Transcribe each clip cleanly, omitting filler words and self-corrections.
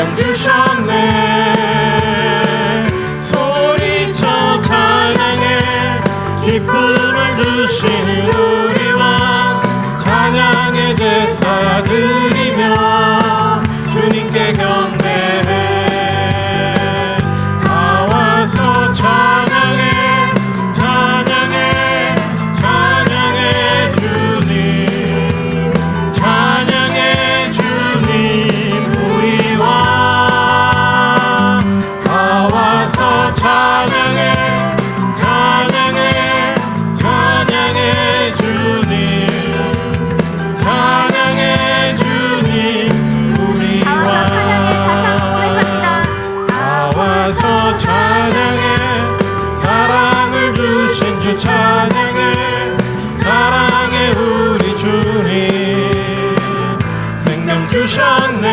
생명 주셨네. 소리쳐 찬양해. 기쁨을 주시는 우리 왕 찬양의 제사 드리며 주님께 경배해. 다 와서 찬양해 찬양해 찬양해 주님 찬양해 주님 우리 왕. 다 와서 찬양해 찬양해 찬양해 주님 찬양해 주님 우리 왕. 다 와서 찬양해 사랑을 주신 주 찬양해 사랑해 우리 주님 생명 주셨네.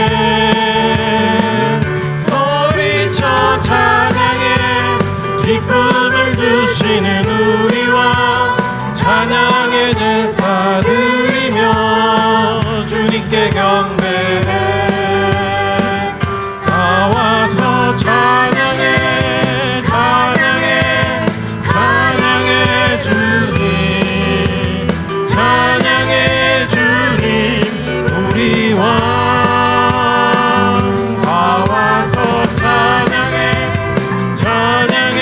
소리쳐 찬양해. 기쁨을 주시는 우리 왕 찬양의 제사 드리며 주님께 경배해. 다 와서 찬양해 찬양해 찬양해 주님 찬양해 주님 우리 왕. 다 와서 찬양해 찬양해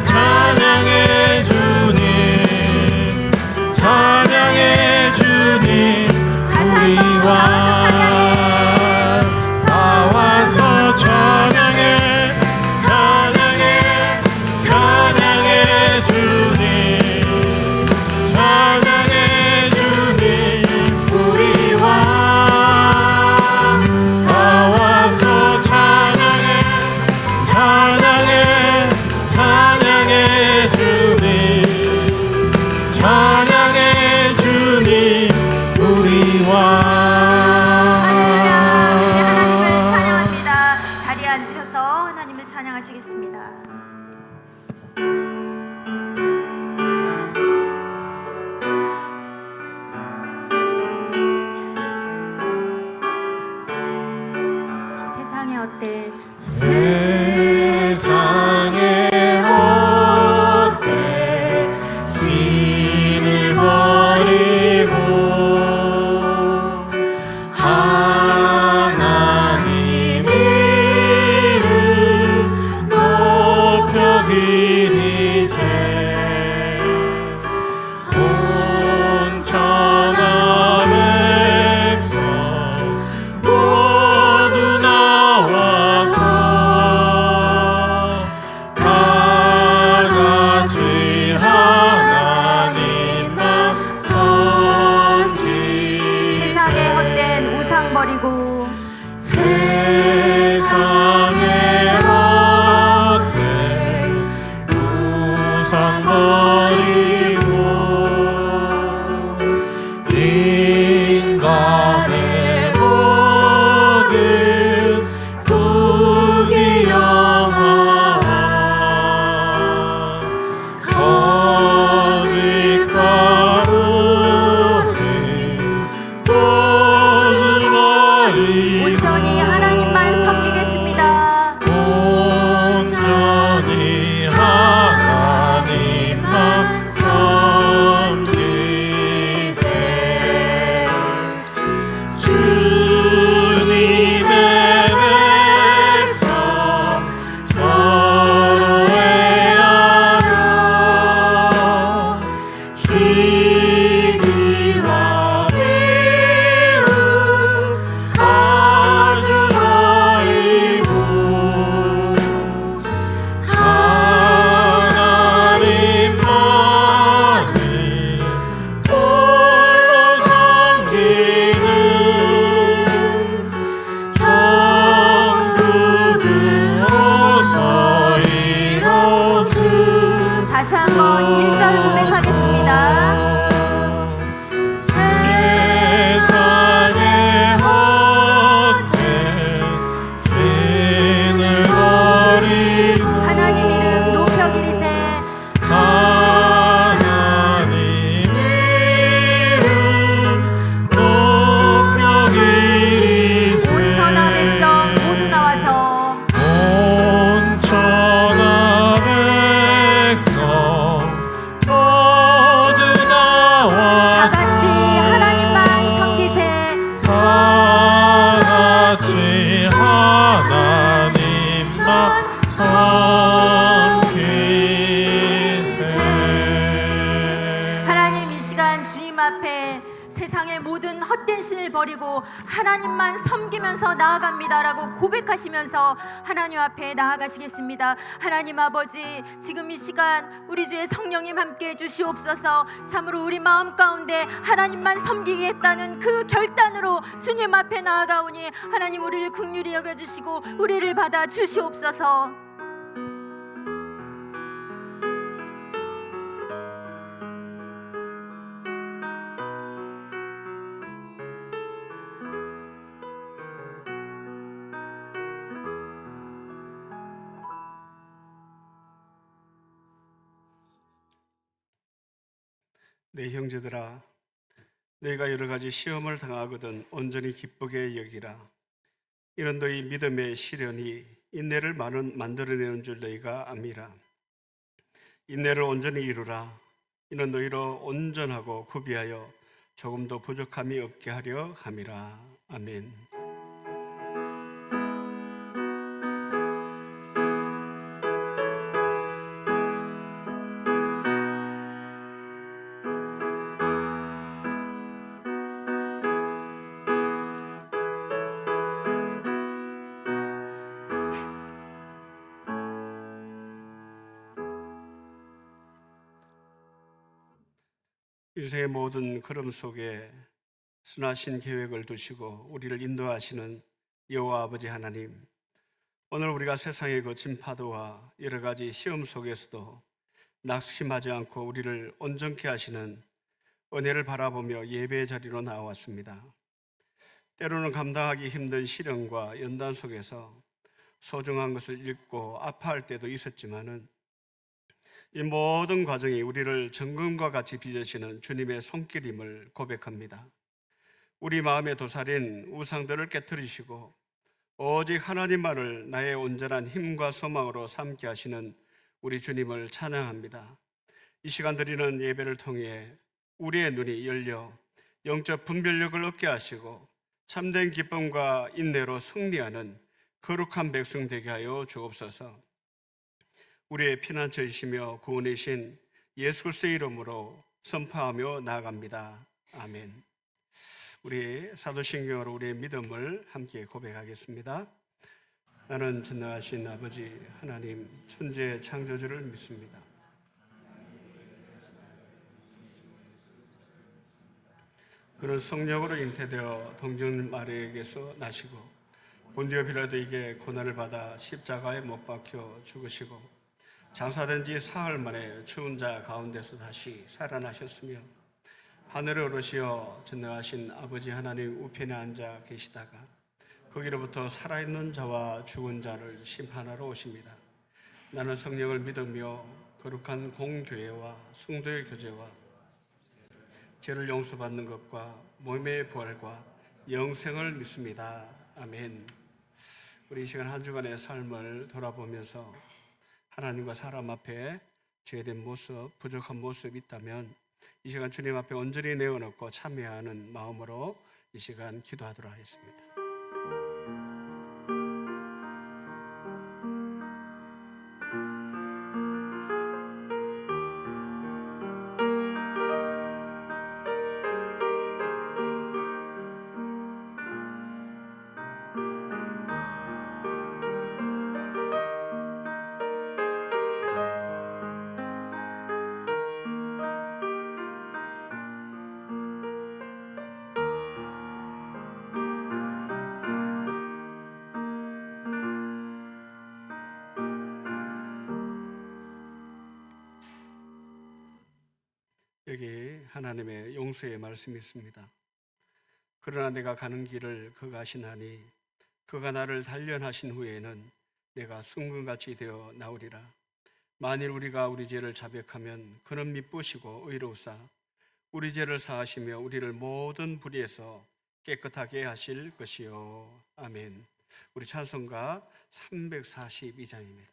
찬양해 주님 찬양해 주님 우리 왕. 다 와서 찬양해 찬양해 찬양해 주님 찬양해 주님 우리 왕. 다 와서 찬양해 찬양해 찬양해 주님 찬양해 주님 우리 왕. 찬양합니다. 자리에 앉으셔서 하나님을 찬양하시겠습니다. 세상에 어때? 세상에 어때 신을 버리고 하나님 이름 높여 기리세. 온 천하 백성 모두 나와서 다 같이 하나님만 섬기세. 세상에 헛된 우상 버리고 세상에 헛된 우상 버리고 인간의 모든 부귀영화와 거짓과 우리 모두 버리고 온전히 하나님만 섬기겠습니다. 온전히 하나님만 섬기세. 주님의 백성 서로 애하여 시기와 미움 아주 버리고 하나님만이 홀로 섬기는 천국을 어서 이루주. 다시 한번 1절 고백하겠습니다. 세상에 헛된 신을 버리고 하나님 이름 높여 기리세. 하나님 이름 높여 기리세. 온 천하 백성 모두 버리고 하나님만 섬기면서 나아갑니다라고 고백하시면서 하나님 앞에 나아가시겠습니다. 하나님 아버지, 지금 이 시간 우리 주의 성령님 함께 해주시옵소서. 참으로 우리 마음 가운데 하나님만 섬기겠다는 그 결단으로 주님 앞에 나아가오니 하나님 우리를 긍휼히 여겨주시고 우리를 받아 주시옵소서. 내 형제들아, 너희가 여러 가지 시험을 당하거든 온전히 기쁘게 여기라. 이는 너희 믿음의 시련이 인내를 만들어내는 줄 너희가 압니라. 인내를 온전히 이루라. 이는 너희로 온전하고 구비하여 조금도 부족함이 없게 하려 함이라. 아멘. 인생의 모든 걸음 속에 선하신 계획을 두시고 우리를 인도하시는 여호와 아버지 하나님, 오늘 우리가 세상의 거친 파도와 여러 가지 시험 속에서도 낙심하지 않고 우리를 온전케 하시는 은혜를 바라보며 예배의 자리로 나왔습니다. 때로는 감당하기 힘든 시련과 연단 속에서 소중한 것을 잃고 아파할 때도 있었지만은 이 모든 과정이 우리를 정금과 같이 빚으시는 주님의 손길임을 고백합니다. 우리 마음의 도살인 우상들을 깨뜨리시고 오직 하나님만을 나의 온전한 힘과 소망으로 삼게 하시는 우리 주님을 찬양합니다. 이 시간 드리는 예배를 통해 우리의 눈이 열려 영적 분별력을 얻게 하시고 참된 기쁨과 인내로 승리하는 거룩한 백성 되게 하여 주옵소서. 우리의 피난처이시며 구원이신 예수 그리스도의 이름으로 선포하며 나아갑니다. 아멘. 우리 사도신경으로 우리의 믿음을 함께 고백하겠습니다. 나는 전능하신 아버지 하나님 천지의 창조주를 믿습니다. 그는 성령으로 잉태되어 동정 마리아에게서 나시고 본디오 빌라도에게 고난을 받아 십자가에 못 박혀 죽으시고 장사된 지 사흘 만에 추운 자 가운데서 다시 살아나셨으며 하늘에 오르시어 전능하신 아버지 하나님 우편에 앉아 계시다가 거기로부터 살아있는 자와 죽은 자를 심판하러 오십니다. 나는 성령을 믿으며 거룩한 공교회와 성도의 교제와 죄를 용서받는 것과 몸의 부활과 영생을 믿습니다. 아멘. 우리 이 시간 한 주간의 삶을 돌아보면서 하나님과 사람 앞에 죄된 모습, 부족한 모습이 있다면 이 시간 주님 앞에 온전히 내어놓고 참여하는 마음으로 이 시간 기도하도록 하겠습니다. 여기 하나님의 용서의 말씀이 있습니다. 그러나 내가 가는 길을 그가 아시나니 그가 나를 단련하신 후에는 내가 순금같이 되어 나오리라. 만일 우리가 우리 죄를 자백하면 그는 미쁘시고 의로우사 우리 죄를 사하시며 우리를 모든 불의에서 깨끗하게 하실 것이요. 아멘. 우리 찬송가 342장입니다.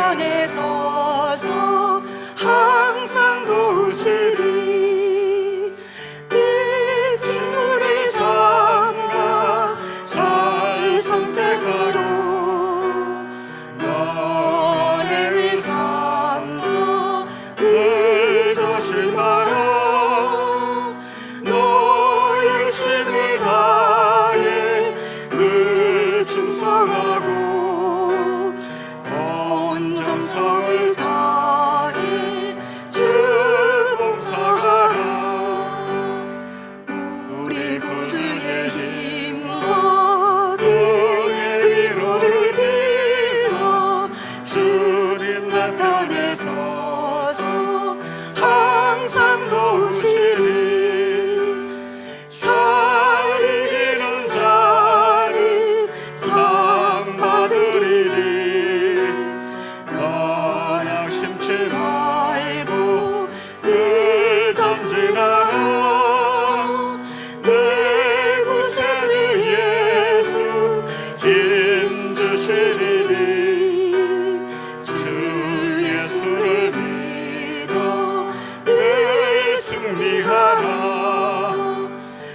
편에 서서 항상 도우시리. 내 친구를 삼가 잘 선택하고 너를 삼가 늘 조심하라. 너 열심을 다해 늘 충성하고 온 정성을 다해 주 봉사하라. 우리 구주의 힘과 그의 위로를 빌어 주님 내 편에 서서 항상 도우시리. 잘 이기는 자는 상 받으리니 넌 양심치 말고 늘 전진하라. 내 구세주 예수 힘 주시리니 주 예수를 믿어 늘 승리하라.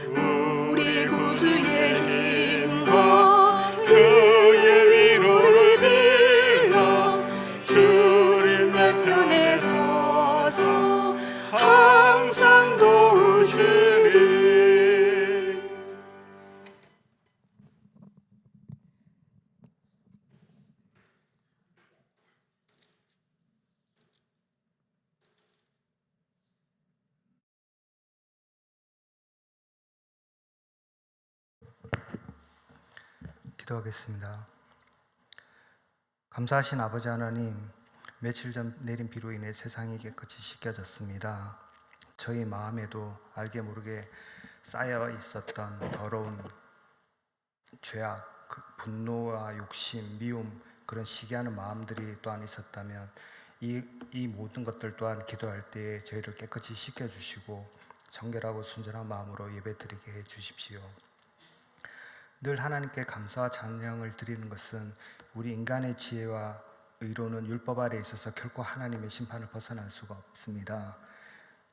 우리 구주의 힘과 그의 위로를 빌어 주님 내 편에 서서 항상 도우시리. 기도하겠습니다. 감사하신 아버지 하나님, 며칠 전 내린 비로 인해 세상이 깨끗이 씻겨졌습니다. 저희 마음에도 알게 모르게 쌓여 있었던 더러운 죄악, 분노와 욕심, 미움, 그런 시기하는 마음들이 또한 있었다면 이 모든 것들 또한 기도할 때에 저희를 깨끗이 씻겨주시고 정결하고 순전한 마음으로 예배드리게 해주십시오. 늘 하나님께 감사와 찬양을 드리는 것은 우리 인간의 지혜와 의로는 율법 아래에 있어서 결코 하나님의 심판을 벗어날 수가 없습니다.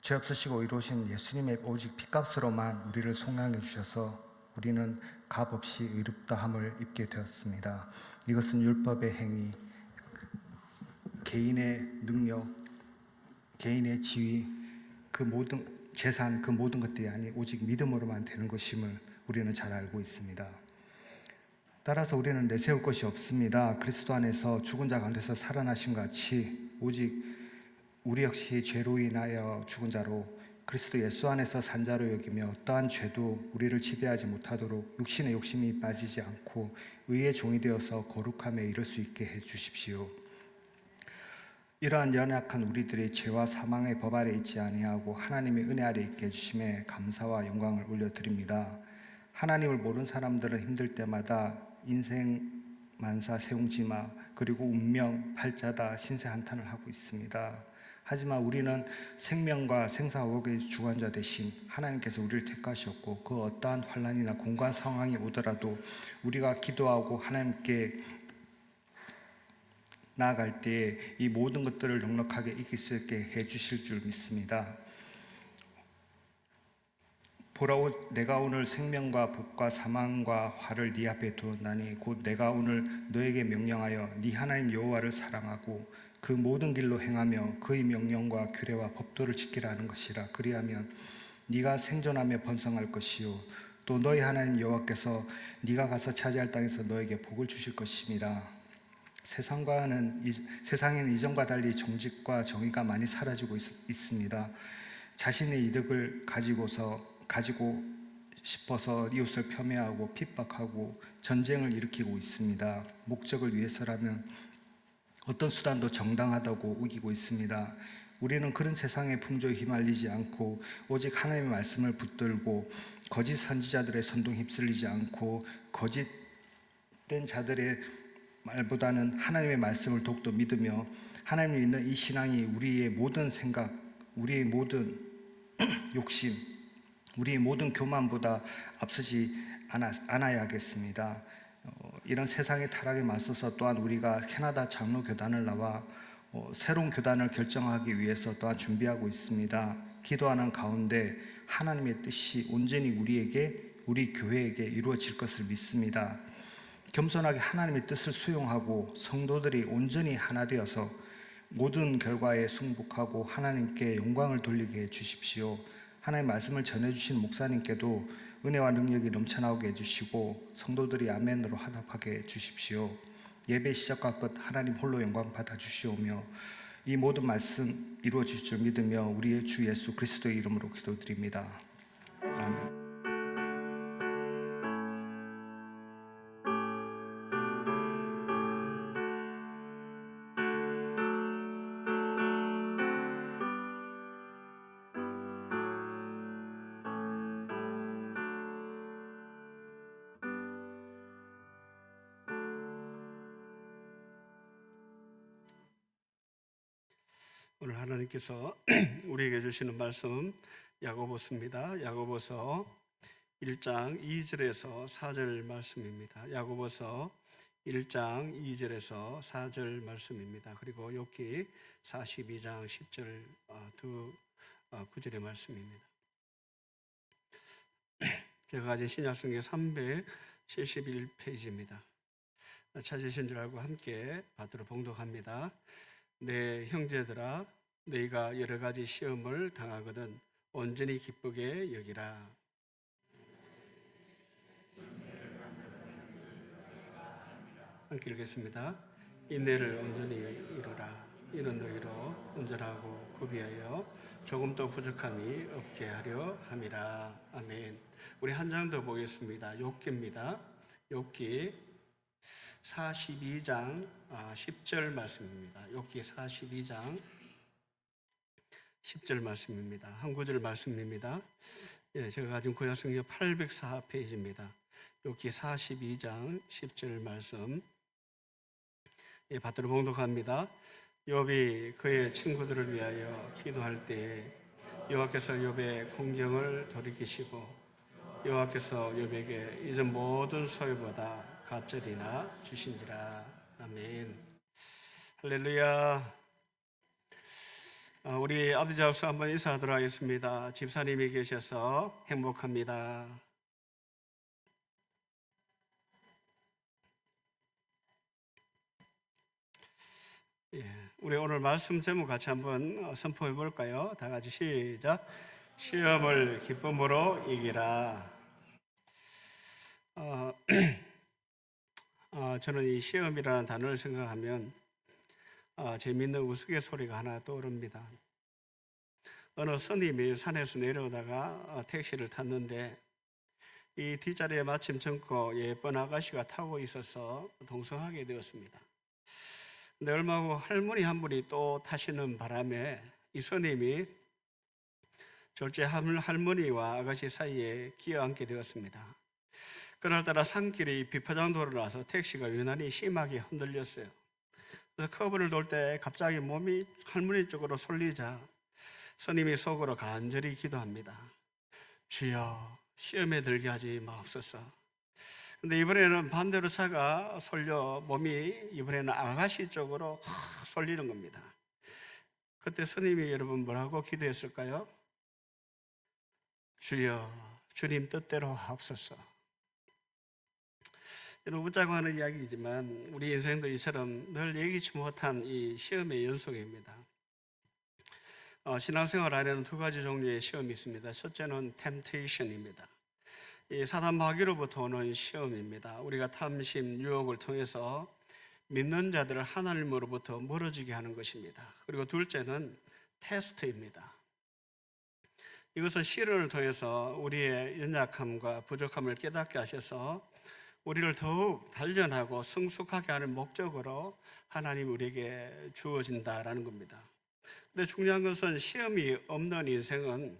죄 없으시고 의로우신 예수님의 오직 피값으로만 우리를 속량해 주셔서 우리는 값없이 의롭다함을 입게 되었습니다. 이것은 율법의 행위, 개인의 능력, 개인의 지위, 그 모든 재산, 그 모든 것들이 아니 오직 믿음으로만 되는 것임을 우리는 잘 알고 있습니다. 따라서 우리는 내세울 것이 없습니다. 그리스도 안에서 죽은 자 가운데서 살아나심 같이 오직 우리 역시 죄로 인하여 죽은 자로 그리스도 예수 안에서 산 자로 여기며 어떠한 죄도 우리를 지배하지 못하도록 육신의 욕심이 빠지지 않고 의의 종이 되어서 거룩함에 이를 수 있게 해주십시오. 이러한 연약한 우리들의 죄와 사망의 법 아래 있지 아니하고 하나님의 은혜 아래 있게 해주심에 감사와 영광을 올려드립니다. 하나님을 모르는 사람들은 힘들 때마다 인생 만사 세웅지마 그리고 운명 팔자다 신세한탄을 하고 있습니다. 하지만 우리는 생명과 생사옥의 주관자 되신 하나님께서 우리를 택하셨고 그 어떠한 환난이나 공간 상황이 오더라도 우리가 기도하고 하나님께 나아갈 때에 이 모든 것들을 넉넉하게 이길 수 있게 해주실 줄 믿습니다. 보라, 내가 오늘 생명과 복과 사망과 화를 네 앞에 두었나니 곧 내가 오늘 너에게 명령하여 네 하나님 여호와를 사랑하고 그 모든 길로 행하며 그의 명령과 규례와 법도를 지키라 하는 것이라. 그리하면 네가 생존하며 번성할 것이요 또 너희 하나님 여호와께서 네가 가서 차지할 땅에서 너에게 복을 주실 것입니다. 세상에는 이전과 달리 정직과 정의가 많이 사라지고 있습니다. 자신의 이득을 가지고 싶어서 이웃을 폄훼하고 핍박하고 전쟁을 일으키고 있습니다. 목적을 위해서라면 어떤 수단도 정당하다고 우기고 있습니다. 우리는 그런 세상의 풍조에 휘말리지 않고 오직 하나님의 말씀을 붙들고 거짓 선지자들의 선동에 휩쓸리지 않고 거짓된 자들의 말보다는 하나님의 말씀을 더욱더 믿으며 하나님을 믿는 이 신앙이 우리의 모든 생각, 우리의 모든 욕심, 우리의 모든 교만보다 앞서지 않아야 하겠습니다. 이런 세상의 타락에 맞서서 또한 우리가 캐나다 장로 교단을 나와 새로운 교단을 결정하기 위해서 또한 준비하고 있습니다. 기도하는 가운데 하나님의 뜻이 온전히 우리 교회에게 이루어질 것을 믿습니다. 겸손하게 하나님의 뜻을 수용하고 성도들이 온전히 하나 되어서 모든 결과에 승복하고 하나님께 영광을 돌리게 해주십시오. 하나님의 말씀을 전해주신 목사님께도 은혜와 능력이 넘쳐나오게 해주시고 성도들이 아멘으로 화답하게 해주십시오. 예배 시작과 끝 하나님 홀로 영광 받아주시오며 이 모든 말씀 이루어질 줄 믿으며 우리의 주 예수 그리스도의 이름으로 기도드립니다. 아멘. 오늘 하나님께서 우리에게 주시는 말씀 야고보서입니다. 야고보서 1장 2절에서 4절 말씀입니다. 야고보서 1장 2절에서 4절 말씀입니다. 그리고 욥기 42장 10절 두 구절의 말씀입니다. 제가 가진 신약성경 371페이지입니다. 찾으신 줄 알고 함께 받들어 봉독합니다. 내 형제들아, 너희가 여러 가지 시험을 당하거든 온전히 기쁘게 여기라. 함께 읽겠습니다. 인내를 온전히 이루라. 이는 너희로 온전하고 구비하여 조금 더 부족함이 없게 하려 함이라. 아멘. 우리 한 장 더 보겠습니다. 욥기입니다. 욥기 42장 10절 말씀입니다. 욥기 42장 10절 말씀입니다. 한 구절 말씀입니다. 제가 가진 구약성경 804페이지입니다. 욥기 42장 10절 말씀 받들어 봉독합니다. 욥이 그의 친구들을 위하여 기도할 때에 여호와께서 욥의 공경을 돌이키시고 여호와께서 욥에게 이전 모든 소유보다 갑절이나 주신지라. 아멘. 할렐루야. 우리 아버지 하우스 한번 인사하도록 하겠습니다. 집사님이 계셔서 행복합니다. 우리 오늘 말씀 제목 같이 한번 선포해 볼까요? 다 같이 시작. 시험을 기쁨으로 이기라. 저는 이 시험이라는 단어를 생각하면 재미있는 우스갯소리가 하나 떠오릅니다. 어느 스님이 산에서 내려오다가 택시를 탔는데 이 뒷자리에 마침 젊고 예쁜 아가씨가 타고 있어서 동성하게 되었습니다. 근데 얼마 후 할머니 한 분이 또 타시는 바람에 이 스님이 졸제 할머니와 아가씨 사이에 끼어앉게 되었습니다. 그날따라 산길이 비포장도로 나서 택시가 유난히 심하게 흔들렸어요. 그래서 커브를 돌 때 갑자기 몸이 할머니 쪽으로 쏠리자 스님이 속으로 간절히 기도합니다. 주여, 시험에 들게 하지 마옵소서. 근데 이번에는 반대로 차가 쏠려 몸이 이번에는 아가씨 쪽으로 확 쏠리는 겁니다. 그때 스님이 여러분 뭐라고 기도했을까요? 주여, 주님 뜻대로 하옵소서. 여러분 웃자고 하는 이야기이지만 우리 인생도 이처럼 늘 예기치 못한 이 시험의 연속입니다. 신앙생활 안에는 두 가지 종류의 시험이 있습니다. 첫째는 temptation입니다. 이 사단 마귀로부터 오는 시험입니다. 우리가 탐심, 유혹을 통해서 믿는 자들을 하나님으로부터 멀어지게 하는 것입니다. 그리고 둘째는 테스트입니다. 이것은 시련을 통해서 우리의 연약함과 부족함을 깨닫게 하셔서 우리를 더욱 단련하고 성숙하게 하는 목적으로 하나님 우리에게 주어진다라는 겁니다. 근데 중요한 것은 시험이 없는 인생은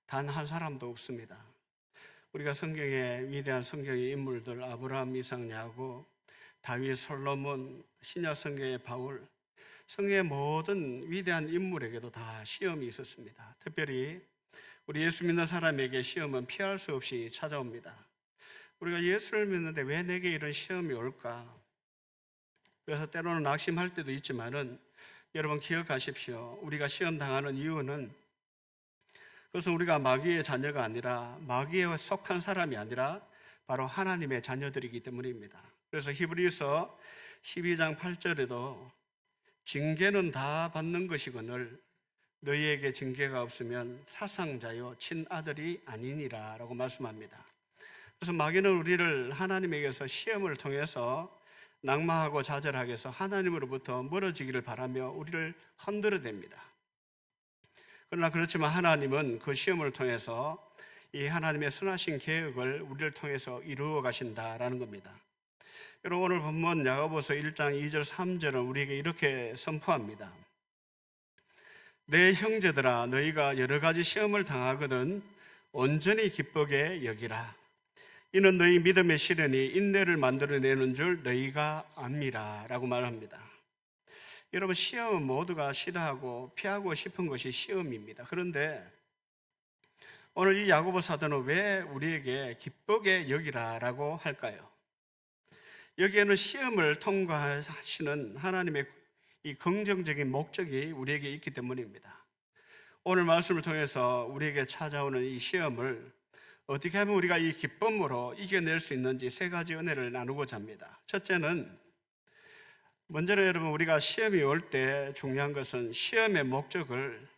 단 한 사람도 없습니다. 우리가 성경의 위대한 성경의 인물들 아브라함, 이삭, 야곱, 다윗, 솔로몬, 신약 성경의 바울, 성경의 모든 위대한 인물에게도 다 시험이 있었습니다. 특별히 우리 예수 믿는 사람에게 시험은 피할 수 없이 찾아옵니다. 우리가 예수를 믿는데 왜 내게 이런 시험이 올까? 그래서 때로는 낙심할 때도 있지만은 여러분 기억하십시오. 우리가 시험 당하는 이유는 그것은 우리가 마귀의 자녀가 아니라 마귀에 속한 사람이 아니라 바로 하나님의 자녀들이기 때문입니다. 그래서 히브리서 12장 8절에도 징계는 다 받는 것이거늘 너희에게 징계가 없으면 사상자요 친아들이 아니니라 라고 말씀합니다. 그래서 마귀는 우리를 하나님에게서 시험을 통해서 낙마하고 좌절하게 해서 하나님으로부터 멀어지기를 바라며 우리를 흔들어댑니다. 그러나 그렇지만 하나님은 그 시험을 통해서 이 하나님의 선하신 계획을 우리를 통해서 이루어 가신다라는 겁니다. 여러분 오늘 본문 야고보서 1장 2절 3절은 우리에게 이렇게 선포합니다. 내 형제들아 너희가 여러 가지 시험을 당하거든 온전히 기쁘게 여기라. 이는 너희 믿음의 시련이 인내를 만들어내는 줄 너희가 압니라 라고 말합니다. 여러분 시험은 모두가 싫어하고 피하고 싶은 것이 시험입니다. 그런데 오늘 이 야고보 사도는 왜 우리에게 기쁘게 여기라 라고 할까요? 여기에는 시험을 통과하시는 하나님의 이 긍정적인 목적이 우리에게 있기 때문입니다. 오늘 말씀을 통해서 우리에게 찾아오는 이 시험을 어떻게 하면 우리가 이 기쁨으로 이겨낼 수 있는지 세 가지 은혜를 나누고자 합니다. 첫째는 먼저는 여러분 우리가 시험이 올 때 중요한 것은 시험의 목적을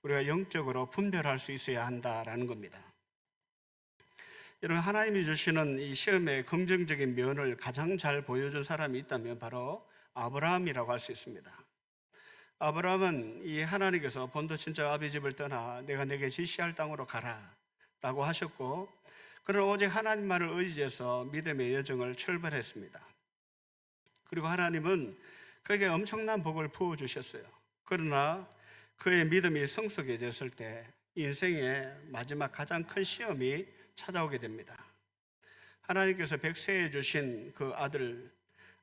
우리가 영적으로 분별할 수 있어야 한다라는 겁니다. 여러분 하나님이 주시는 이 시험의 긍정적인 면을 가장 잘 보여준 사람이 있다면 바로 아브라함이라고 할 수 있습니다. 아브라함은 이 하나님께서 본토 친척 아비 집을 떠나 내가 내게 지시할 땅으로 가라 라고 하셨고 그는 오직 하나님만을 의지해서 믿음의 여정을 출발했습니다. 그리고 하나님은 그에게 엄청난 복을 부어주셨어요. 그러나 그의 믿음이 성숙해졌을 때 인생의 마지막 가장 큰 시험이 찾아오게 됩니다. 하나님께서 백세에 주신 그 아들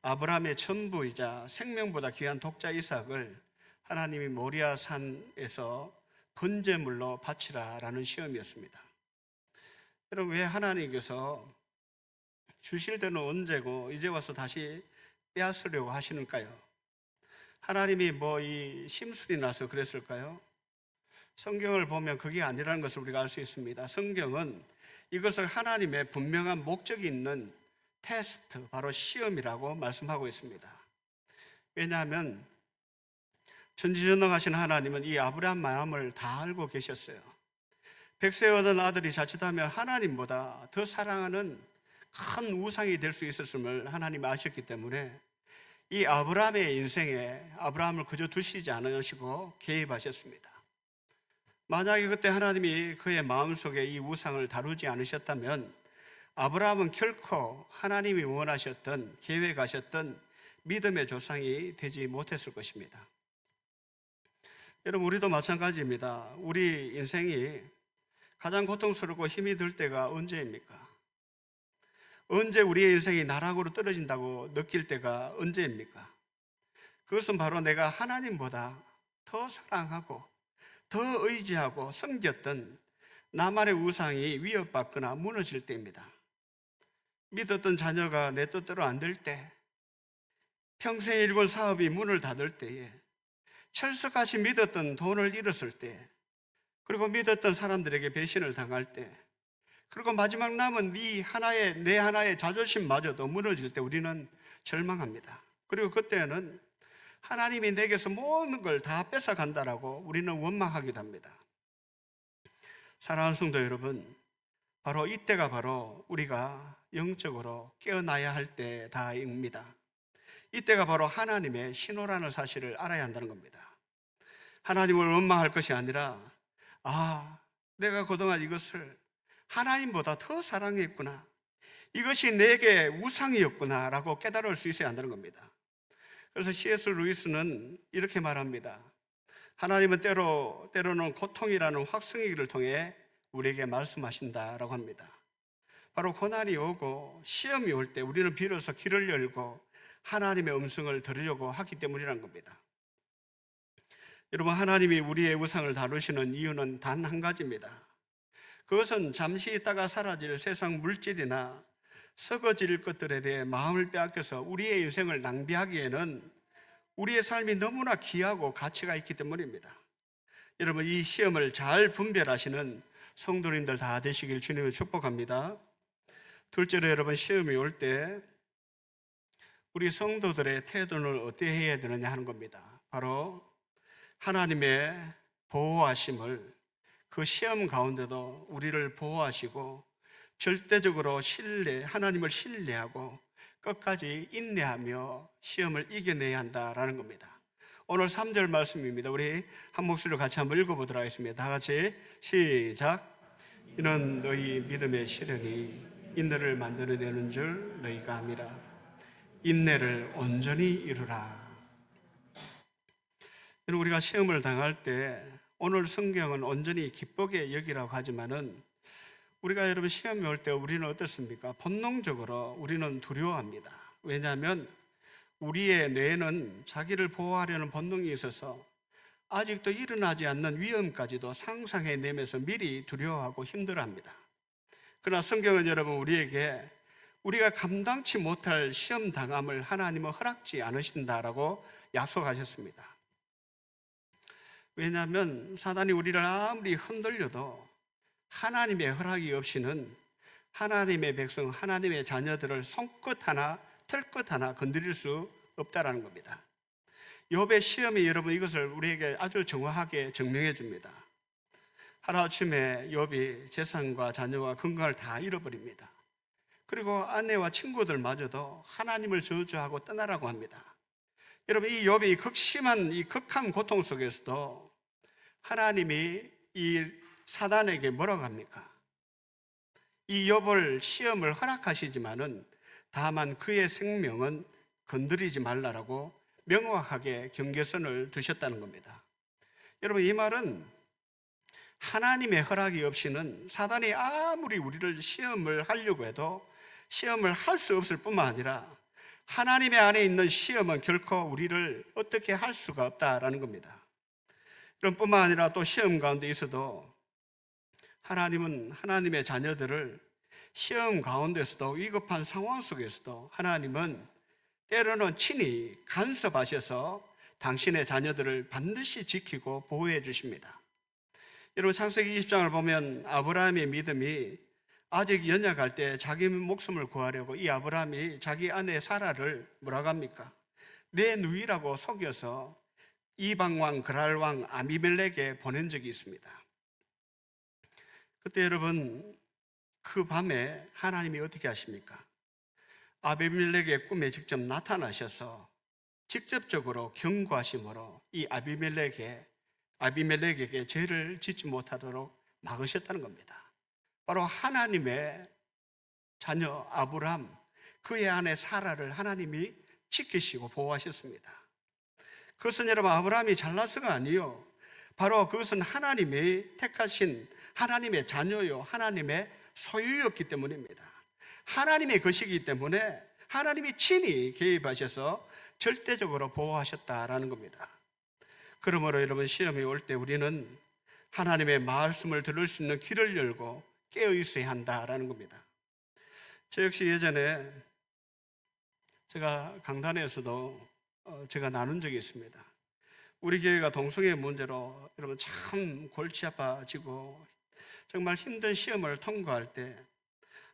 아브라함의 전부이자 생명보다 귀한 독자 이삭을 하나님이 모리아 산에서 번제물로 바치라라는 시험이었습니다. 여러분 왜 하나님께서 주실 때는 언제고 이제 와서 다시 빼앗으려고 하시는가요? 하나님이 이 심술이 나서 그랬을까요? 성경을 보면 그게 아니라는 것을 우리가 알 수 있습니다. 성경은 이것을 하나님의 분명한 목적이 있는 테스트, 바로 시험이라고 말씀하고 있습니다. 왜냐하면 전지전능하신 하나님은 이 아브라함 마음을 다 알고 계셨어요. 백세 얻은 아들이 자칫하면 하나님보다 더 사랑하는 큰 우상이 될 수 있었음을 하나님이 아셨기 때문에 이 아브라함의 인생에 아브라함을 그저 두시지 않으시고 개입하셨습니다. 만약에 그때 하나님이 그의 마음속에 이 우상을 다루지 않으셨다면 아브라함은 결코 하나님이 원하셨던 계획하셨던 믿음의 조상이 되지 못했을 것입니다. 여러분 우리도 마찬가지입니다. 우리 인생이 가장 고통스럽고 힘이 들 때가 언제입니까? 언제 우리의 인생이 나락으로 떨어진다고 느낄 때가 언제입니까? 그것은 바로 내가 하나님보다 더 사랑하고 더 의지하고 섬겼던 나만의 우상이 위협받거나 무너질 때입니다. 믿었던 자녀가 내 뜻대로 안 될 때, 평생의 일군 사업이 문을 닫을 때에, 철석같이 믿었던 돈을 잃었을 때, 그리고 믿었던 사람들에게 배신을 당할 때, 그리고 마지막 남은 내 하나의 자존심마저도 무너질 때 우리는 절망합니다. 그리고 그때는 하나님이 내게서 모든 걸 다 뺏어간다라고 우리는 원망하기도 합니다. 사랑하는 성도 여러분, 바로 이때가 바로 우리가 영적으로 깨어나야 할 때다입니다. 이때가 바로 하나님의 신호라는 사실을 알아야 한다는 겁니다. 하나님을 원망할 것이 아니라 내가 그동안 이것을 하나님보다 더 사랑했구나, 이것이 내게 우상이었구나 라고 깨달을 수 있어야 한다는 겁니다. 그래서 C.S. 루이스는 이렇게 말합니다. 하나님은 때로는 고통이라는 확성기를 통해 우리에게 말씀하신다라고 합니다. 바로 고난이 오고 시험이 올 때 우리는 비로소 귀를 열고 하나님의 음성을 들으려고 하기 때문이라는 겁니다. 여러분, 하나님이 우리의 우상을 다루시는 이유는 단 한 가지입니다. 그것은 잠시 있다가 사라질 세상 물질이나 썩어질 것들에 대해 마음을 빼앗겨서 우리의 인생을 낭비하기에는 우리의 삶이 너무나 귀하고 가치가 있기 때문입니다. 여러분, 이 시험을 잘 분별하시는 성도님들 다 되시길 주님을 축복합니다. 둘째로 여러분, 시험이 올 때 우리 성도들의 태도는 어떻게 해야 되느냐 하는 겁니다. 바로 하나님의 보호하심을, 그 시험 가운데도 우리를 보호하시고 절대적으로 하나님을 신뢰하고 끝까지 인내하며 시험을 이겨내야 한다라는 겁니다. 오늘 3절 말씀입니다. 우리 한 목소리로 같이 한번 읽어보도록 하겠습니다. 다 같이 시작. 이는 너희 믿음의 시련이 인내를 만들어내는 줄 너희가 함이라. 인내를 온전히 이루라. 우리가 시험을 당할 때 오늘 성경은 온전히 기쁘게 여기라고 하지만은 우리가 여러분 시험이 올 때 우리는 어떻습니까? 본능적으로 우리는 두려워합니다. 왜냐하면 우리의 뇌는 자기를 보호하려는 본능이 있어서 아직도 일어나지 않는 위험까지도 상상해내면서 미리 두려워하고 힘들어합니다. 그러나 성경은 여러분 우리에게 우리가 감당치 못할 시험 당함을 하나님은 허락지 않으신다라고 약속하셨습니다. 왜냐하면 사단이 우리를 아무리 흔들려도 하나님의 허락이 없이는 하나님의 백성, 하나님의 자녀들을 손끝 하나, 털끝 하나 건드릴 수 없다라는 겁니다. 욥의 시험이 여러분 이것을 우리에게 아주 정확하게 증명해 줍니다. 하루아침에 욥이 재산과 자녀와 건강을 다 잃어버립니다. 그리고 아내와 친구들마저도 하나님을 저주하고 떠나라고 합니다. 여러분, 이 욥이 극심한 이 극한 고통 속에서도 하나님이 이 사단에게 뭐라고 합니까? 이 욥을 시험을 허락하시지만은 다만 그의 생명은 건드리지 말라라고 명확하게 경계선을 두셨다는 겁니다. 여러분, 이 말은 하나님의 허락이 없이는 사단이 아무리 우리를 시험을 하려고 해도 시험을 할 수 없을 뿐만 아니라 하나님의 안에 있는 시험은 결코 우리를 어떻게 할 수가 없다라는 겁니다. 그럼 뿐만 아니라 또 시험 가운데 있어도 하나님은 하나님의 자녀들을 시험 가운데서도 위급한 상황 속에서도 하나님은 때로는 친히 간섭하셔서 당신의 자녀들을 반드시 지키고 보호해 주십니다. 여러분, 창세기 20장을 보면 아브라함의 믿음이 아직 연약할 때 자기 목숨을 구하려고 이 아브라함이 자기 아내 사라를 뭐라고 합니까? 내 누이라고 속여서 이방왕 그랄왕 아비멜렉에 보낸 적이 있습니다. 그때 여러분 그 밤에 하나님이 어떻게 하십니까? 아비멜렉의 꿈에 직접 나타나셔서 직접적으로 경고하심으로 이 아비멜렉에게 죄를 짓지 못하도록 막으셨다는 겁니다. 바로 하나님의 자녀 아브람, 그의 아내 사라를 하나님이 지키시고 보호하셨습니다. 그것은 여러분 아브라함이 잘나서가 아니요, 바로 그것은 하나님이 택하신 하나님의 자녀요 하나님의 소유였기 때문입니다. 하나님의 것이기 때문에 하나님이 친히 개입하셔서 절대적으로 보호하셨다라는 겁니다. 그러므로 여러분 시험이 올 때 우리는 하나님의 말씀을 들을 수 있는 귀를 열고 깨어 있어야 한다라는 겁니다. 저 역시 예전에 제가 강단에서도 제가 나눈 적이 있습니다. 우리 교회가 동성애 문제로 여러분 참 골치 아파지고 정말 힘든 시험을 통과할 때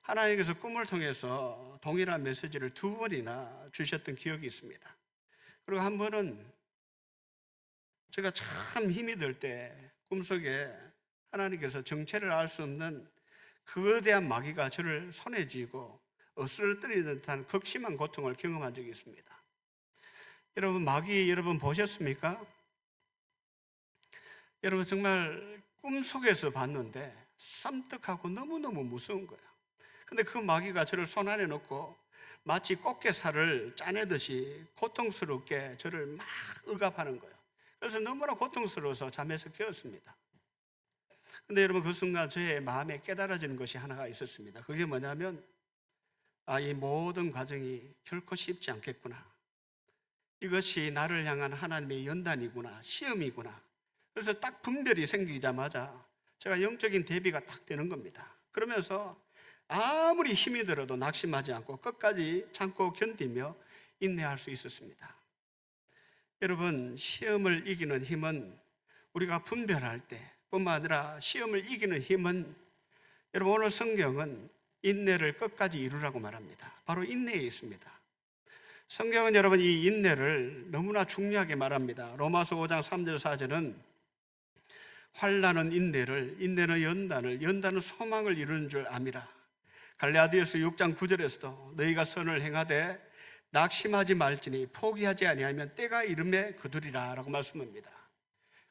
하나님께서 꿈을 통해서 동일한 메시지를 2번이나 주셨던 기억이 있습니다. 그리고 한 번은 제가 참 힘이 들 때 꿈속에 하나님께서 정체를 알 수 없는 거대한 마귀가 저를 손에 쥐고 어스러뜨리는 듯한 극심한 고통을 경험한 적이 있습니다. 여러분 마귀 여러분 보셨습니까? 여러분 정말 꿈속에서 봤는데 쌈떡하고 너무너무 무서운 거예요. 근데 그 마귀가 저를 손 안에 넣고 마치 꽃게살을 짜내듯이 고통스럽게 저를 막 억압하는 거예요. 그래서 너무나 고통스러워서 잠에서 깨었습니다. 근데 여러분 그 순간 저의 마음에 깨달아지는 것이 하나가 있었습니다. 그게 뭐냐면 이 모든 과정이 결코 쉽지 않겠구나. 이것이 나를 향한 하나님의 연단이구나, 시험이구나. 그래서 딱 분별이 생기자마자 제가 영적인 대비가 딱 되는 겁니다. 그러면서 아무리 힘이 들어도 낙심하지 않고 끝까지 참고 견디며 인내할 수 있었습니다. 여러분, 시험을 이기는 힘은 우리가 분별할 때뿐만 아니라 시험을 이기는 힘은 여러분 오늘 성경은 인내를 끝까지 이루라고 말합니다. 바로 인내에 있습니다. 성경은 여러분 이 인내를 너무나 중요하게 말합니다. 로마서 5장 3절 4절은 환난은 인내를, 인내는 연단을, 연단은 소망을 이루는 줄 암이라. 갈라디아서 6장 9절에서도 너희가 선을 행하되 낙심하지 말지니 포기하지 아니하면 때가 이름에 거두리라 라고 말씀합니다.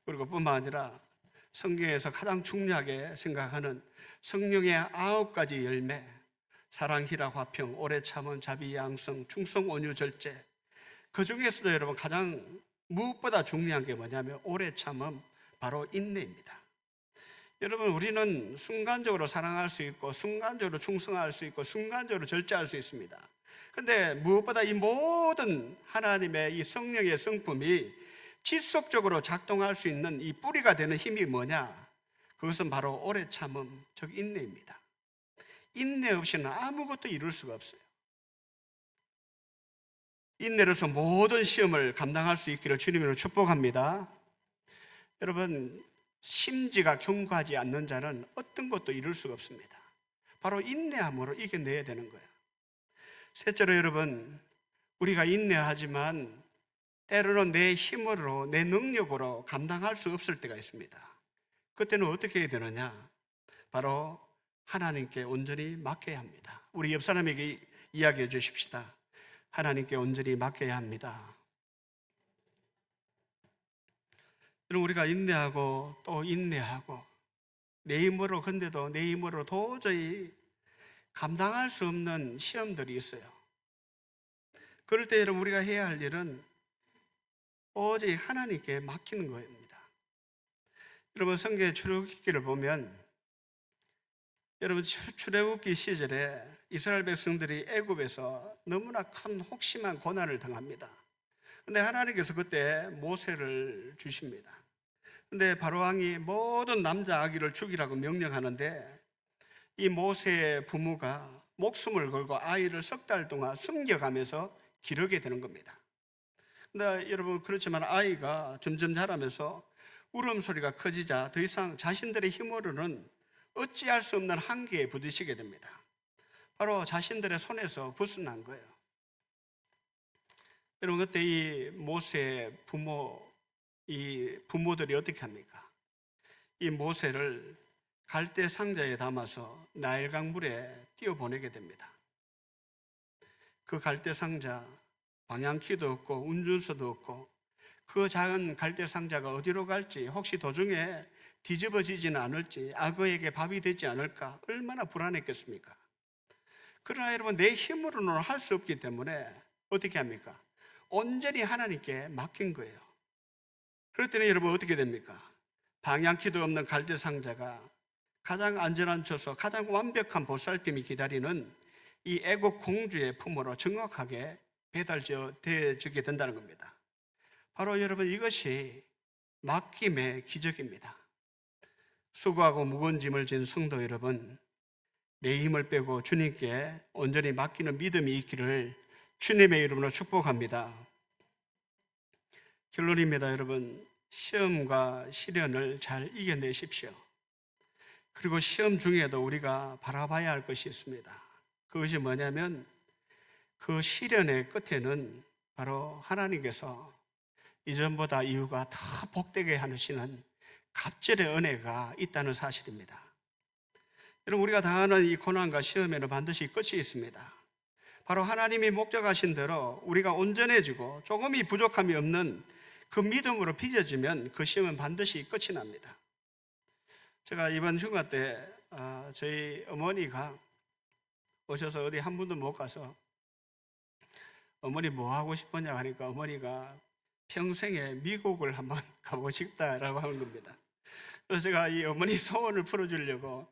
그리고 뿐만 아니라 성경에서 가장 중요하게 생각하는 성령의 9가지 열매, 사랑, 희락, 화평, 오래 참음, 자비, 양성, 충성, 온유, 절제, 그 중에서도 여러분 가장 무엇보다 중요한 게 뭐냐면 오래 참음, 바로 인내입니다. 여러분, 우리는 순간적으로 사랑할 수 있고 순간적으로 충성할 수 있고 순간적으로 절제할 수 있습니다. 그런데 무엇보다 이 모든 하나님의 이 성령의 성품이 지속적으로 작동할 수 있는 이 뿌리가 되는 힘이 뭐냐? 그것은 바로 오래 참음, 즉 인내입니다. 인내 없이는 아무것도 이룰 수가 없어요. 인내로서 모든 시험을 감당할 수 있기를 주님으로 축복합니다. 여러분, 심지가 견고하지 않는 자는 어떤 것도 이룰 수가 없습니다. 바로 인내함으로 이겨내야 되는 거예요. 셋째로 여러분, 우리가 인내하지만 때로는 내 힘으로, 내 능력으로 감당할 수 없을 때가 있습니다. 그때는 어떻게 해야 되느냐? 바로 하나님께 온전히 맡겨야 합니다. 우리 옆 사람에게 이야기해 주십시다. 하나님께 온전히 맡겨야 합니다. 여러분, 우리가 인내하고 또 인내하고 내 힘으로, 근데도 내 힘으로 도저히 감당할 수 없는 시험들이 있어요. 그럴 때 여러분 우리가 해야 할 일은 오직 하나님께 맡기는 겁니다. 여러분, 성경의 출애굽기를 보면 여러분 출애굽기 시절에 이스라엘 백성들이 애굽에서 너무나 큰 혹심한 고난을 당합니다. 근데 하나님께서 그때 모세를 주십니다. 근데 바로왕이 모든 남자 아기를 죽이라고 명령하는데 이 모세의 부모가 목숨을 걸고 아이를 10달 동안 숨겨가면서 기르게 되는 겁니다. 근데 여러분, 그렇지만 아이가 점점 자라면서 울음소리가 커지자 더 이상 자신들의 힘으로는 어찌할 수 없는 한계에 부딪히게 됩니다. 바로 자신들의 손에서 벗어난 거예요. 여러분, 그때 이 모세의 부모들이 어떻게 합니까? 이 모세를 갈대 상자에 담아서 나일강 물에 띄워보내게 됩니다. 그 갈대 상자, 방향키도 없고 운전수도 없고 그 작은 갈대 상자가 어디로 갈지, 혹시 도중에 뒤집어지지는 않을지, 악어에게 밥이 되지 않을까 얼마나 불안했겠습니까? 그러나 여러분, 내 힘으로는 할 수 없기 때문에 어떻게 합니까? 온전히 하나님께 맡긴 거예요. 그럴 때는 여러분 어떻게 됩니까? 방향키도 없는 갈대 상자가 가장 안전한 처소, 가장 완벽한 보살핌이 기다리는 이 애국 공주의 품으로 정확하게 배달되어지게 된다는 겁니다. 바로 여러분, 이것이 맡김의 기적입니다. 수고하고 무거운 짐을 진 성도 여러분, 내 힘을 빼고 주님께 온전히 맡기는 믿음이 있기를 주님의 이름으로 축복합니다. 결론입니다. 여러분, 시험과 시련을 잘 이겨내십시오. 그리고 시험 중에도 우리가 바라봐야 할 것이 있습니다. 그것이 뭐냐면 그 시련의 끝에는 바로 하나님께서 이전보다 이후가 더 복되게 하시는 갑절의 은혜가 있다는 사실입니다. 여러분, 우리가 당하는 이 고난과 시험에는 반드시 끝이 있습니다. 바로 하나님이 목적하신 대로 우리가 온전해지고 조금이 부족함이 없는 그 믿음으로 빚어지면 그 시험은 반드시 끝이 납니다. 제가 이번 휴가 때 저희 어머니가 오셔서 어디 한 번도 못 가서 어머니 뭐 하고 싶었냐 하니까 어머니가 평생에 미국을 한번 가보고 싶다라고 하는 겁니다. 그래서 제가 이 어머니 소원을 풀어주려고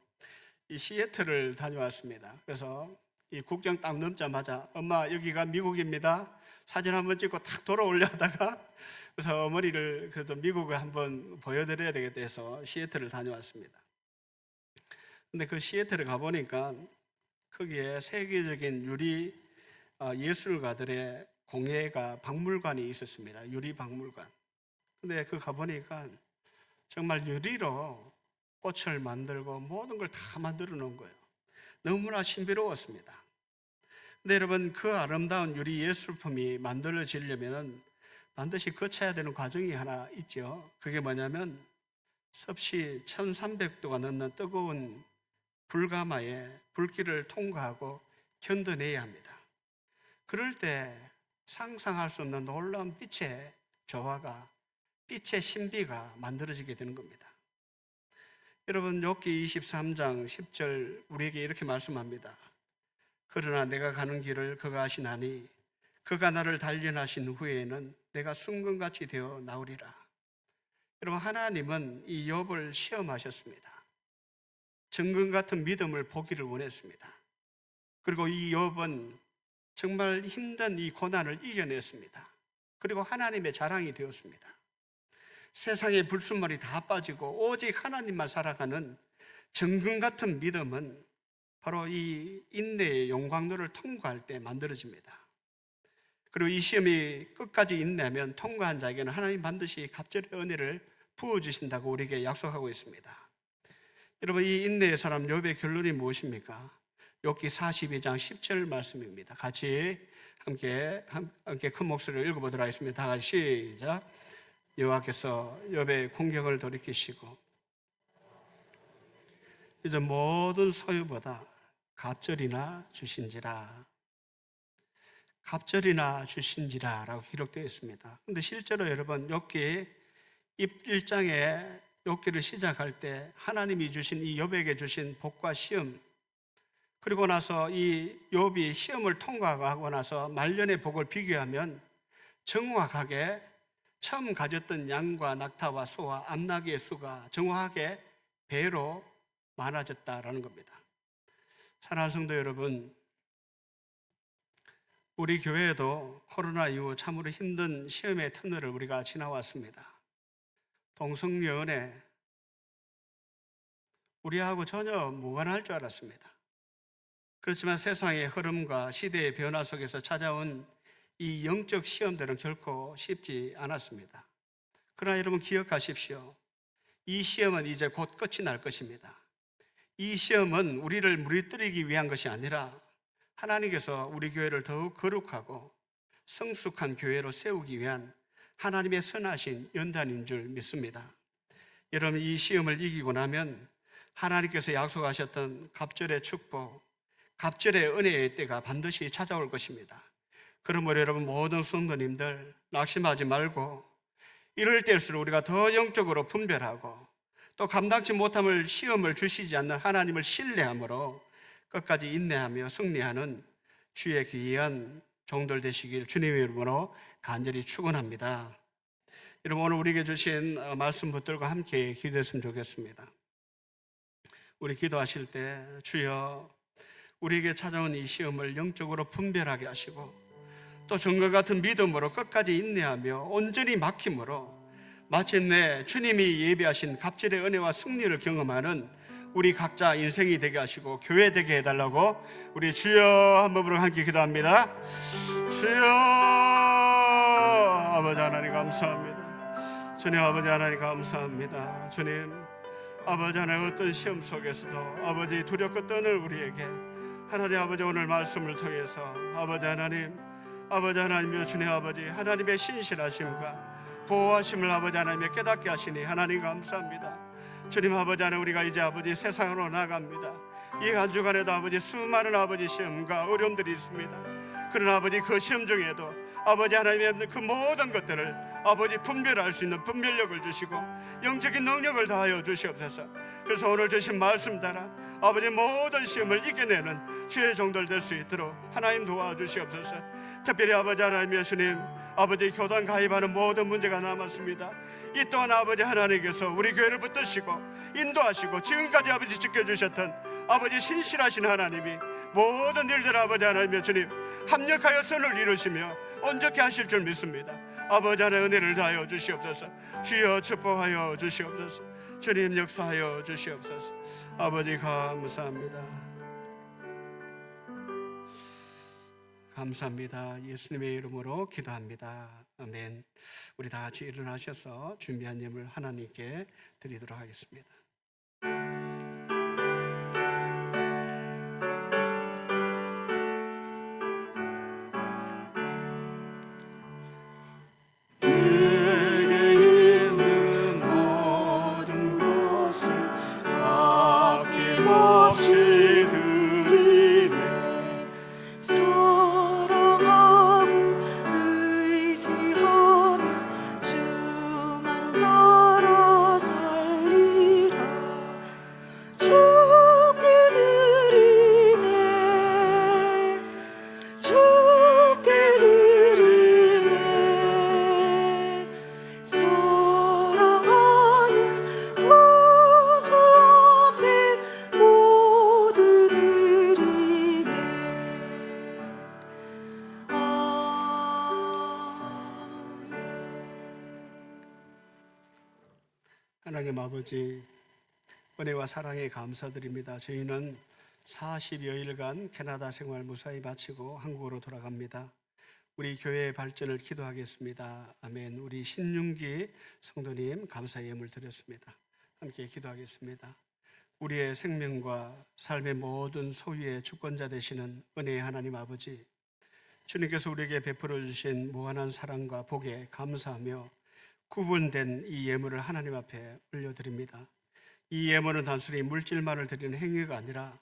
이 시애틀을 다녀왔습니다. 그래서 이 국경 딱 넘자마자 엄마 여기가 미국입니다. 사진 한번 찍고 탁 돌아오려 하다가 그래서 어머니를 그래도 미국을 한번 보여드려야 되겠다 해서 시애틀을 다녀왔습니다. 근데 그 시애틀을 가보니까 거기에 세계적인 유리 예술가들의 공예가 박물관이 있었습니다. 유리 박물관. 근데 그 가보니까 정말 유리로 꽃을 만들고 모든 걸 다 만들어 놓은 거예요. 너무나 신비로웠습니다. 근데 여러분, 그 아름다운 유리 예술품이 만들어지려면 반드시 거쳐야 되는 과정이 하나 있죠. 그게 뭐냐면 섭씨 1300도가 넘는 뜨거운 불가마에 불길을 통과하고 견뎌내야 합니다. 그럴 때 상상할 수 없는 놀라운 빛의 조화가, 빛의 신비가 만들어지게 되는 겁니다. 여러분, 욥기 23장 10절 우리에게 이렇게 말씀합니다. 그러나 내가 가는 길을 그가 아시나니 그가 나를 단련하신 후에는 내가 순금같이 되어 나오리라. 여러분, 하나님은 이 욥을 시험하셨습니다. 정금 같은 믿음을 보기를 원했습니다. 그리고 이 욥은 정말 힘든 이 고난을 이겨냈습니다. 그리고 하나님의 자랑이 되었습니다. 세상의 불순물이 다 빠지고 오직 하나님만 살아가는 정금 같은 믿음은 바로 이 인내의 용광로를 통과할 때 만들어집니다. 그리고 이 시험이 끝까지 인내하면 통과한 자에게는 하나님 반드시 갑절의 은혜를 부어주신다고 우리에게 약속하고 있습니다. 여러분, 이 인내의 사람 욥의 결론이 무엇입니까? 욥기 42장 10절 말씀입니다. 같이 함께 큰 목소리로 읽어보도록 하겠습니다. 다 같이 시작. 여호와께서 욥의 공경을 돌이키시고 이제 모든 소유보다 갑절이나 주신지라. 갑절이나 주신지라 라고 기록되어 있습니다. 근데 실제로 여러분, 욥기 1장에 욥기를 시작할 때 하나님이 주신 이 욥에게 주신 복과 시험, 그리고 나서 이 욥이 시험을 통과하고 나서 말년의 복을 비교하면 정확하게 처음 가졌던 양과 낙타와 소와 암나귀의 수가 정확하게 배로 많아졌다라는 겁니다. 사랑하는 성도 여러분, 우리 교회에도 코로나 이후 참으로 힘든 시험의 터널을 우리가 지나왔습니다. 동성연애, 우리하고 전혀 무관할 줄 알았습니다. 그렇지만 세상의 흐름과 시대의 변화 속에서 찾아온 이 영적 시험들은 결코 쉽지 않았습니다. 그러나 여러분, 기억하십시오. 이 시험은 이제 곧 끝이 날 것입니다. 이 시험은 우리를 무너뜨리기 위한 것이 아니라 하나님께서 우리 교회를 더욱 거룩하고 성숙한 교회로 세우기 위한 하나님의 선하신 연단인 줄 믿습니다. 여러분, 이 시험을 이기고 나면 하나님께서 약속하셨던 갑절의 축복, 갑절의 은혜의 때가 반드시 찾아올 것입니다. 그러므로 여러분, 모든 성도님들 낙심하지 말고 이럴 때일수록 우리가 더 영적으로 분별하고 또 감당치 못함을 시험을 주시지 않는 하나님을 신뢰함으로 끝까지 인내하며 승리하는 주의 귀한 종들 되시길 주님의 이름으로 간절히 축원합니다. 여러분, 오늘 우리에게 주신 말씀 붙들고 함께 기도했으면 좋겠습니다. 우리 기도하실 때 주여, 우리에게 찾아온 이 시험을 영적으로 분별하게 하시고 또 정과 같은 믿음으로 끝까지 인내하며 온전히 막힘으로 마침내 주님이 예비하신 갑절의 은혜와 승리를 경험하는 우리 각자 인생이 되게 하시고 교회 되게 해달라고 우리 주여 한 번으로 함께 기도합니다. 주여, 아버지 하나님 감사합니다. 주님, 아버지 하나님 감사합니다. 주님, 아버지 하나님, 어떤 시험 속에서도 아버지 두렵고 떠는 우리에게 하나님 아버지 오늘 말씀을 통해서 아버지 하나님이여 주님 아버지 하나님의 신실하심과 보호하심을 아버지 하나님의 깨닫게 하시니 하나님 감사합니다. 주님, 아버지 하나님, 우리가 이제 아버지 세상으로 나갑니다. 이 한 주간에도 아버지 수많은 아버지 시험과 어려움들이 있습니다. 그러나 아버지 그 시험 중에도 아버지 하나님의 그 모든 것들을 아버지 분별할 수 있는 분별력을 주시고 영적인 능력을 다하여 주시옵소서. 그래서 오늘 주신 말씀 따라 아버지 모든 시험을 이겨내는 주의 종들 될 수 있도록 하나님 도와주시옵소서. 특별히 아버지 하나님 예수님, 아버지 교단 가입하는 모든 문제가 남았습니다. 이 또한 아버지 하나님께서 우리 교회를 붙드시고 인도하시고 지금까지 아버지 지켜주셨던 아버지 신실하신 하나님이 모든 일들 아버지 하나님 주님 합력하여 선을 이루시며 온전케 하실 줄 믿습니다. 아버지 하나님 은혜를 다하여 주시옵소서. 주여 축복하여 주시옵소서. 주님 역사하여 주시옵소서. 아버지 감사합니다. 감사합니다. 예수님의 이름으로 기도합니다. 아멘. 우리 다 같이 일어나셔서 준비한 예물 하나님께 드리도록 하겠습니다. 내게 있는 모든 것을 아낌없이 드리네. 사랑하고 의지하며 주만 따라 살리라. 주께 드리네. 주께 드리네. 사랑하는 구주 앞에 모두 드리네. 하나님 아버지, 은혜와 사랑에 감사드립니다. 저희는 40여일간 캐나다 생활 무사히 마치고 한국으로 돌아갑니다. 우리 교회의 발전을 기도하겠습니다. 아멘. 우리 신윤기 성도님 감사 예물 드렸습니다. 함께 기도하겠습니다. 우리의 생명과 삶의 모든 소유의 주권자 되시는 은혜의 하나님 아버지, 주님께서 우리에게 베풀어 주신 무한한 사랑과 복에 감사하며 구분된 이 예물을 하나님 앞에 올려드립니다. 이 예물은 단순히 물질만을 드리는 행위가 아니라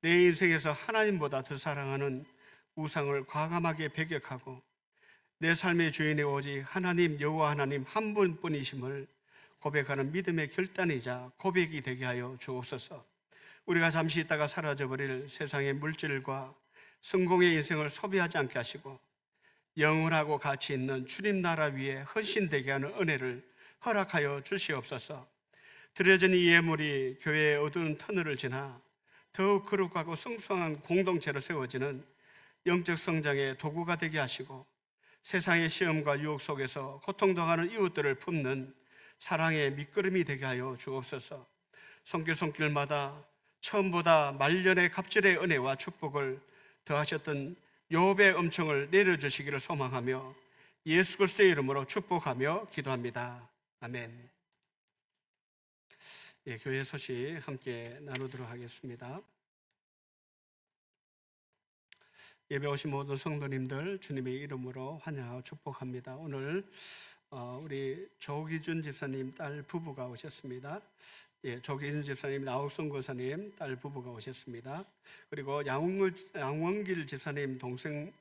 내 인생에서 하나님보다 더 사랑하는 우상을 과감하게 배격하고 내 삶의 주인이 오직 하나님, 여호와 하나님 한 분뿐이심을 고백하는 믿음의 결단이자 고백이 되게 하여 주옵소서. 우리가 잠시 있다가 사라져버릴 세상의 물질과 성공의 인생을 소비하지 않게 하시고 영원하고 가치 있는 주님 나라 위에 헌신되게 하는 은혜를 허락하여 주시옵소서. 드려진 이 예물이 교회의 어두운 터널을 지나 더욱 거룩하고 성숙한 공동체로 세워지는 영적 성장의 도구가 되게 하시고 세상의 시험과 유혹 속에서 고통당하는 이웃들을 품는 사랑의 밑거름이 되게 하여 주옵소서. 손길마다 처음보다 말년의 갑절의 은혜와 축복을 더하셨던 욥의 은총을 내려주시기를 소망하며 예수 그리스도의 이름으로 축복하며 기도합니다. 아멘. 예, 교회 소식 함께 나누도록 하겠습니다. 예배 오신 모든 성도님들 주님의 이름으로 환영하고 축복합니다. 오늘 우리 조기준 집사님 딸 부부가 오셨습니다. 예, 조기준 집사님, 나옥순 권사님 딸 부부가 오셨습니다. 그리고 양원길 집사님 동생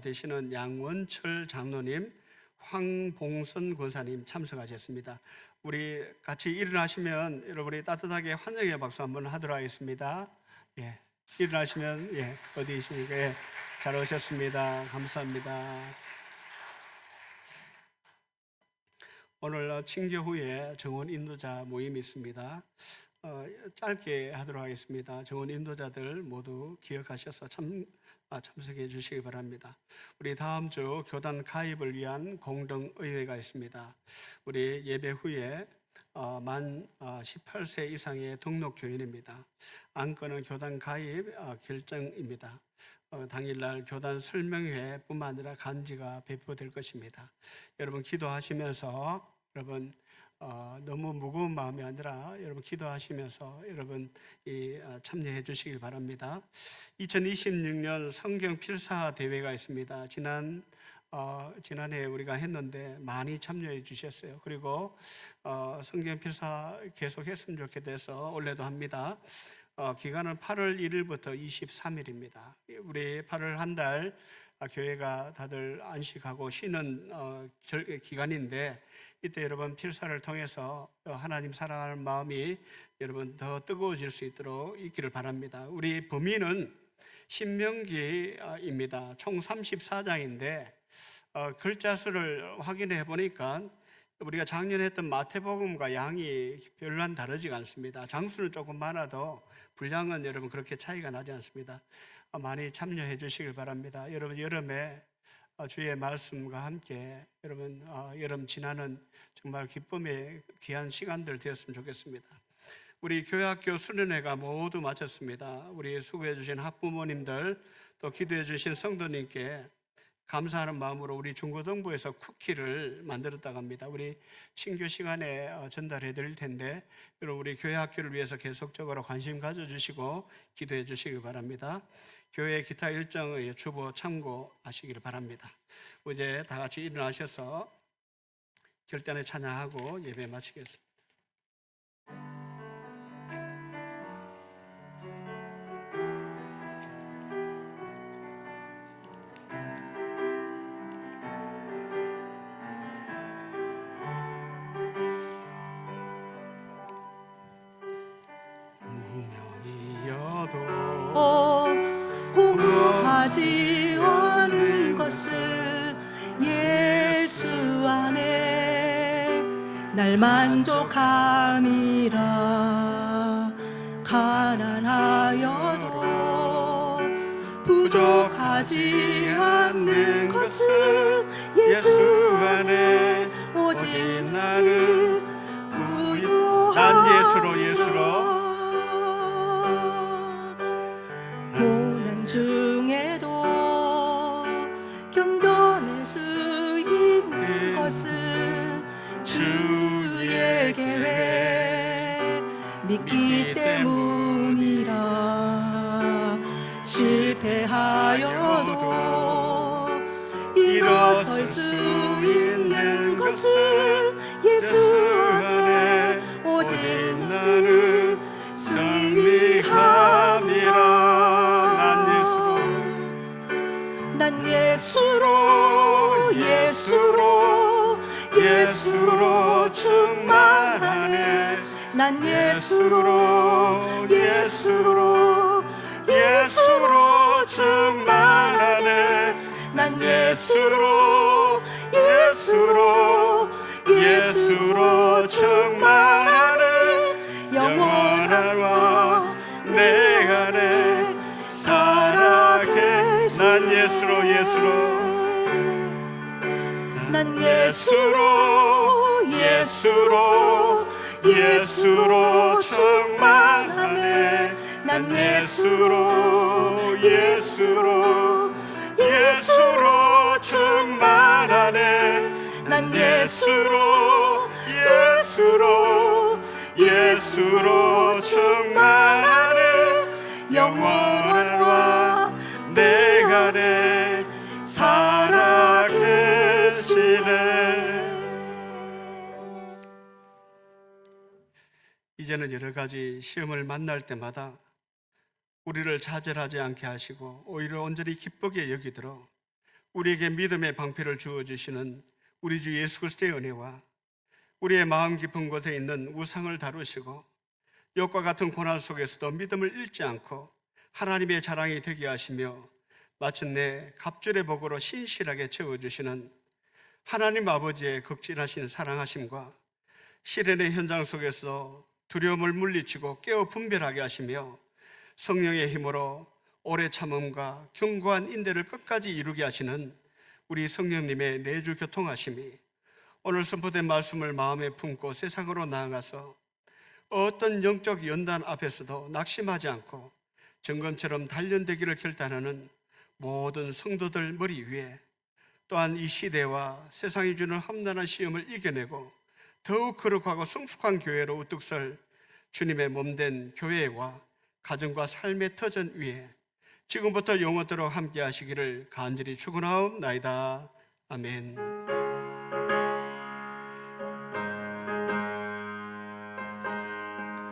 되시는 양원철 장로님, 황봉선 권사님 참석하셨습니다. 우리 같이 일어나시면 여러분이 따뜻하게 환영의 박수 한번 하도록 하겠습니다. 예, 일어나시면 어디 계십니까? 예, 잘 오셨습니다. 감사합니다. 오늘 칭교 후에 정원 인도자 모임이 있습니다. 짧게 하도록 하겠습니다. 정원 인도자들 모두 기억하셔서 참석해 주시기 바랍니다. 우리 다음 주 교단 가입을 위한 공동의회가 있습니다. 우리 예배 후에 만 18세 이상의 등록 교인입니다. 안건은 교단 가입 결정입니다. 당일날 교단 설명회뿐만 아니라 간지가 배포될 것입니다. 여러분 기도하시면서 여러분 너무 무거운 마음이 아니라 여러분 기도하시면서 여러분 참여해 주시길 바랍니다. 2026년 성경 필사 대회가 있습니다. 지난해 우리가 했는데 많이 참여해 주셨어요. 그리고 성경 필사 계속 했으면 좋겠어서 올해도 합니다. 기간은 8월 1일부터 23일입니다. 우리 8월 한 달 교회가 다들 안식하고 쉬는 기간인데 이때 여러분 필사를 통해서 하나님 사랑하는 마음이 여러분 더 뜨거워질 수 있도록 있기를 바랍니다. 우리 범위는 신명기입니다. 총 34장인데 글자 수를 확인해 보니까 우리가 작년에 했던 마태복음과 양이 별로 다르지가 않습니다. 장수는 조금 많아도 분량은 여러분 그렇게 차이가 나지 않습니다. 많이 참여해 주시길 바랍니다. 여러분 여름에 주의 말씀과 함께 여러분 여름 지나는 정말 기쁨의 귀한 시간들 되었으면 좋겠습니다. 우리 교회학교 수련회가 모두 마쳤습니다. 우리 수고해 주신 학부모님들 또 기도해 주신 성도님께 감사하는 마음으로 우리 중고등부에서 쿠키를 만들었다고 합니다. 우리 친교 시간에 전달해 드릴 텐데 여러분 우리 교회학교를 위해서 계속적으로 관심 가져주시고 기도해 주시기 바랍니다. 교회 기타 일정의 주보 참고하시기를 바랍니다. 이제 다 같이 일어나셔서 결단의 찬양하고 예배 마치겠습니다. 공허하지 않은 것을 예수 안에 날 만족함이라. 가난하여도 부족하지 않는 것을 예수 안에 오직 나를 부유하라. 난 예수로 고난 중에도 견뎌낼 수 있는 것은 주의 계획 믿기 때문이라. 실패하여도 일어설 수 있는 것은 예수 안에 오직 나를 승리함이라. 난 예수로 충만하네. 난 예수로 충만하네. 난 예수로 충만하네. 영원한 내 안에 살아계. 난 예수로 충만하네. 난 예수로 충만하네. 난 예수로 충만하네. 영원한 내 안에 살아계시네. 이제는 여러 가지 시험을 만날 때마다 우리를 좌절하지 않게 하시고 오히려 온전히 기쁘게 여기도록 우리에게 믿음의 방패를 주어주시는 우리 주 예수 그리스도의 은혜와 우리의 마음 깊은 곳에 있는 우상을 다루시고 욕과 같은 고난 속에서도 믿음을 잃지 않고 하나님의 자랑이 되게 하시며 마침내 갑절의 복으로 신실하게 채워주시는 하나님 아버지의 극진하신 사랑하심과 시련의 현장 속에서 두려움을 물리치고 깨어 분별하게 하시며 성령의 힘으로 오래 참음과 견고한 인내를 끝까지 이루게 하시는 우리 성령님의 내주 교통하심이 오늘 선포된 말씀을 마음에 품고 세상으로 나아가서 어떤 영적 연단 앞에서도 낙심하지 않고 정금처럼 단련되기를 결단하는 모든 성도들 머리 위에, 또한 이 시대와 세상이 주는 험난한 시험을 이겨내고 더욱 거룩하고 성숙한 교회로 우뚝 설 주님의 몸된 교회와 가정과 삶의 터전 위에 지금부터 영원토록 함께 하시기를 간절히 축원하옵나이다. 아멘.